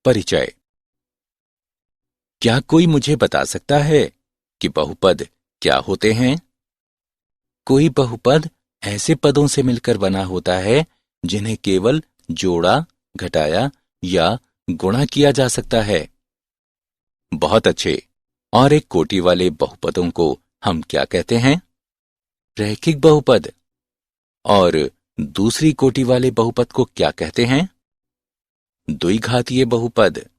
परिचय। क्या कोई मुझे बता सकता है कि बहुपद क्या होते हैं? कोई बहुपद ऐसे पदों से मिलकर बना होता है जिन्हें केवल जोड़ा, घटाया या गुणा किया जा सकता है। बहुत अच्छे। और एक कोटि वाले बहुपदों को हम क्या कहते हैं? रैखिक बहुपद। और दूसरी कोटि वाले बहुपद को क्या कहते हैं? द्विघातीय बहुपद।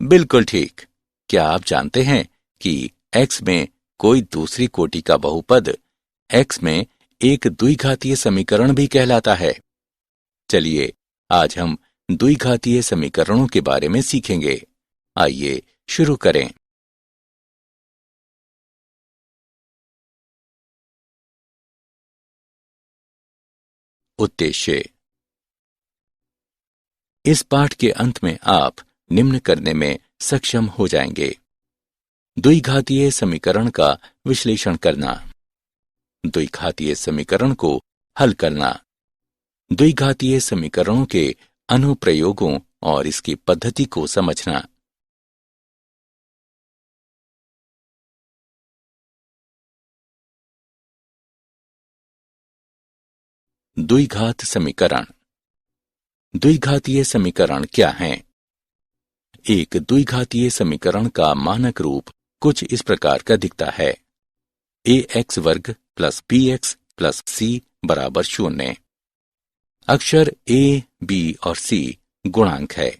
बिल्कुल ठीक। क्या आप जानते हैं कि x में कोई दूसरी कोटि का बहुपद x में एक द्विघातीय समीकरण भी कहलाता है? चलिए आज हम द्विघातीय समीकरणों के बारे में सीखेंगे। आइए शुरू करें। उद्देश्य। इस पाठ के अंत में आप निम्न करने में सक्षम हो जाएंगे। द्विघातीय समीकरण का विश्लेषण करना, द्विघातीय समीकरण को हल करना, द्विघातीय समीकरणों के अनुप्रयोगों और इसकी पद्धति को समझना। द्विघात समीकरण। द्विघातीय समीकरण क्या हैं? एक द्विघातीय समीकरण का मानक रूप कुछ इस प्रकार का दिखता है। ax वर्ग प्लस bx प्लस c बराबर 0। अक्षर a, b और c गुणांक है।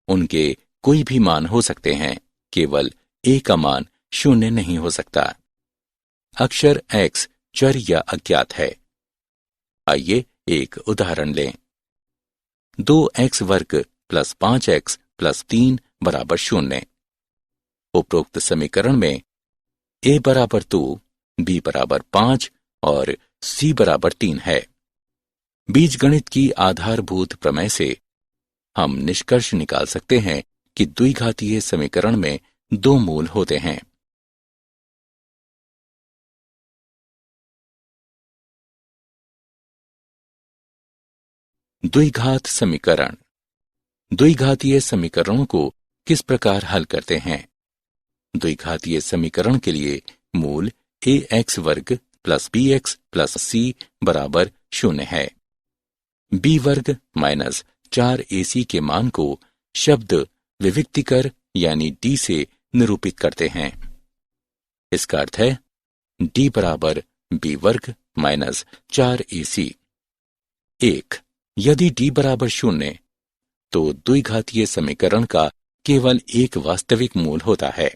उनके कोई भी मान हो सकते हैं, केवल a का मान 0 नहीं हो सकता। अक्षर x चर या अज्ञात है। आइए एक उदाहरण लें। 2x वर्ग प्लस 5x प्लस 3 बराबर 0। उपरोक्त समीकरण में a बराबर 2, b बराबर 5 और c बराबर 3 है। बीजगणित की आधारभूत प्रमेय से हम निष्कर्ष निकाल सकते हैं कि द्विघातीय समीकरण में दो मूल होते हैं। द्विघात समीकरण। द्विघातीय समीकरणों को किस प्रकार हल करते हैं? द्विघातीय समीकरण के लिए मूल ax वर्ग प्लस bx प्लस c बराबर 0 है। b वर्ग माइनस 4ac के मान को शब्द विविक्तिकर यानी d से निरूपित करते हैं। इसका अर्थ है d बराबर b वर्ग माइनस 4ac। 1. यदि d बराबर 0 तो द्विघातीय समीकरण का केवल एक वास्तविक मूल होता है,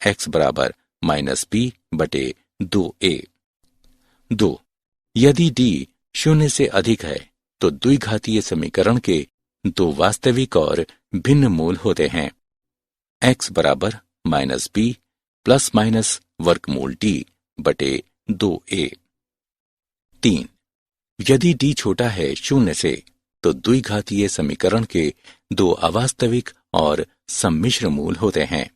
x बराबर माइनस b बटे 2a। 2. यदि d 0 से अधिक है तो द्विघातीय समीकरण के दो वास्तविक और भिन्न मूल होते हैं, x बराबर माइनस b प्लस माइनस वर्गमूल d बटे 2a। 3. यदि d छोटा है 0 से तो द्विघातीय समीकरण के दो अवास्तविक और सम्मिश्र मूल होते हैं,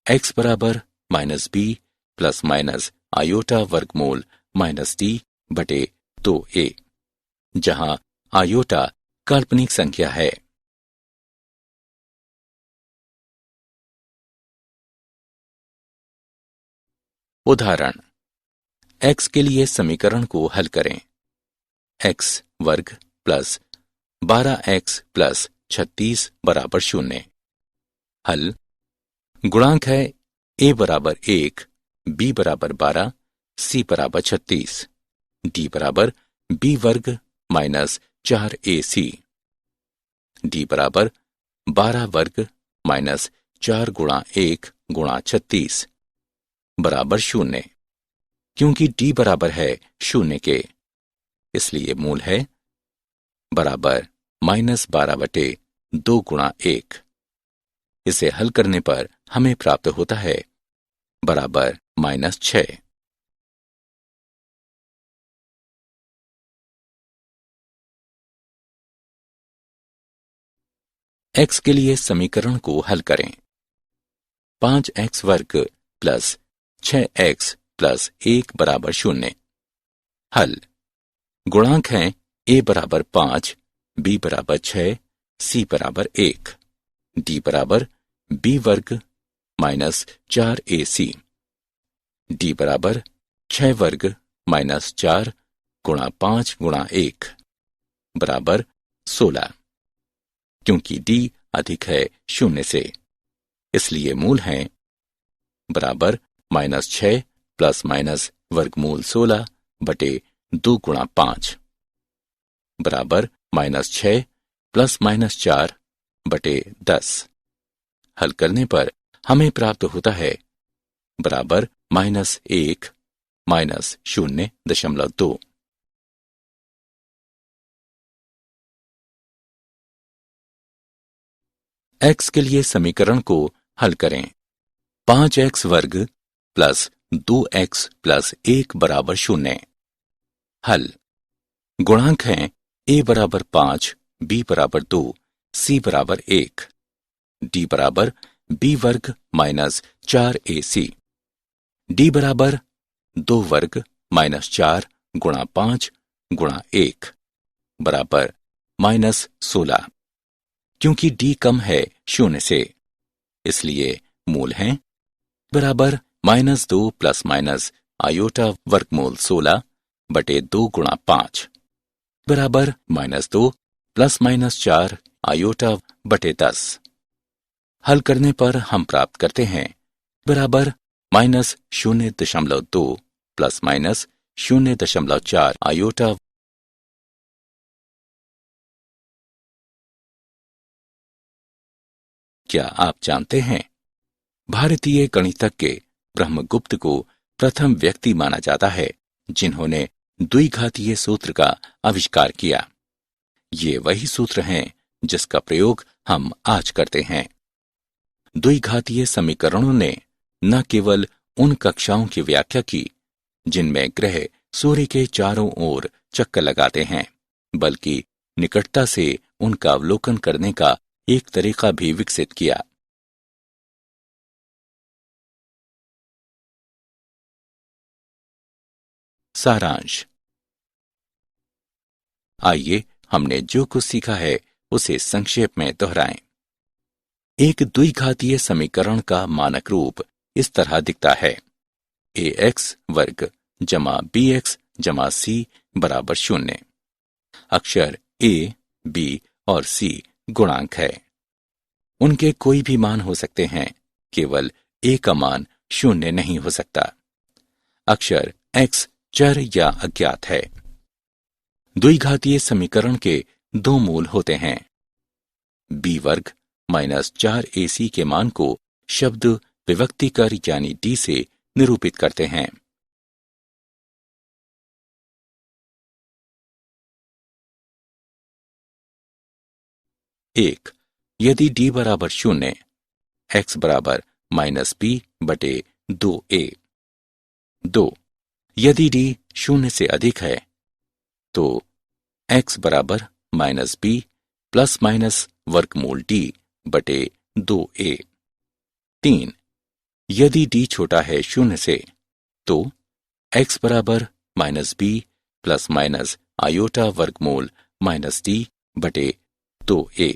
x बराबर minus b plus minus iota वर्गमूल माइनस d बटे 2a, जहां आयोटा काल्पनिक संख्या है। उदाहरण। x के लिए समीकरण को हल करें। x वर्ग प्लस 12x प्लस 36 बराबर 0। हल। गुणांक है a बराबर 1, b बराबर 12, c बराबर 36, d बराबर b वर्ग माइनस 4ac, d बराबर 12 वर्ग माइनस 4 गुणा 1 गुणा 36 बराबर 0। क्योंकि d बराबर है 0 के, इसलिए मूल है बराबर माइनस 12 बटे 2 गुणा 1। इसे हल करने पर हमें प्राप्त होता है बराबर माइनस 6। x के लिए समीकरण को हल करें। 5x वर्ग प्लस 6x प्लस 1 बराबर 0। हल। गुणांक हैं a बराबर 5, b बराबर 6, सी बराबर 1, डी बराबर बी वर्ग माइनस 4ac, डी बराबर 6 वर्ग माइनस 4 गुणा 5 गुणा 1 बराबर 16। क्योंकि डी अधिक है 0 से, इसलिए मूल हैं बराबर -6 प्लस माइनस वर्गमूल 16 बटे 2 गुणा 5 बराबर -6 प्लस माइनस 4 बटे 10। हल करने पर हमें प्राप्त होता है बराबर -1 माइनस 0.2। x के लिए समीकरण को हल करें। 5x वर्ग प्लस 2x प्लस 1 बराबर 0। हल। गुणांक हैं a बराबर 5, b बराबर 2, c बराबर 1, d बराबर b वर्ग माइनस 4ac, d बराबर 2 वर्ग माइनस 4 गुणा 5 गुणा 1 बराबर -16। क्योंकि d कम है 0 से, इसलिए मूल हैं बराबर -2 प्लस माइनस आयोटा वर्गमूल 16 बटे 2 गुणा 5 बराबर -2 प्लस माइनस 4 आयोटा बटे 10। हल करने पर हम प्राप्त करते हैं बराबर -0.2 प्लस माइनस 0.4 आयोटा। क्या आप जानते हैं भारतीय गणितज्ञ ब्रह्मगुप्त को प्रथम व्यक्ति माना जाता है जिन्होंने द्विघातीय सूत्र का आविष्कार किया। ये वही सूत्र हैं जिसका प्रयोग हम आज करते हैं। द्विघातीय समीकरणों ने न केवल उन कक्षाओं की व्याख्या की जिनमें ग्रह सूर्य के चारों ओर चक्कर लगाते हैं, बल्कि निकटता से उनका अवलोकन करने का एक तरीका भी विकसित किया। सारांश। आइए हमने जो कुछ सीखा है उसे संक्षेप में दोहराएं। एक द्विघातीय समीकरण का मानक रूप इस तरह दिखता है: ax वर्ग जमा bx जमा c बराबर 0। अक्षर a, b और c गुणांक है। उनके कोई भी मान हो सकते हैं, केवल a का मान 0 नहीं हो सकता। अक्षर x चर या अज्ञात है। द्विघातीय समीकरण के दो मूल होते हैं। b वर्ग माइनस 4ac के मान को शब्द विभक्तिकर यानी d से निरूपित करते हैं। एक, यदि d बराबर 0, x बराबर -b बटे 2a। 2, यदि d 0 से अधिक है तो x बराबर -b प्लस माइनस वर्गमूल d बटे 2a। 3, यदि d छोटा है 0 से तो x बराबर -b प्लस माइनस आयोटा वर्गमूल -d बटे 2a।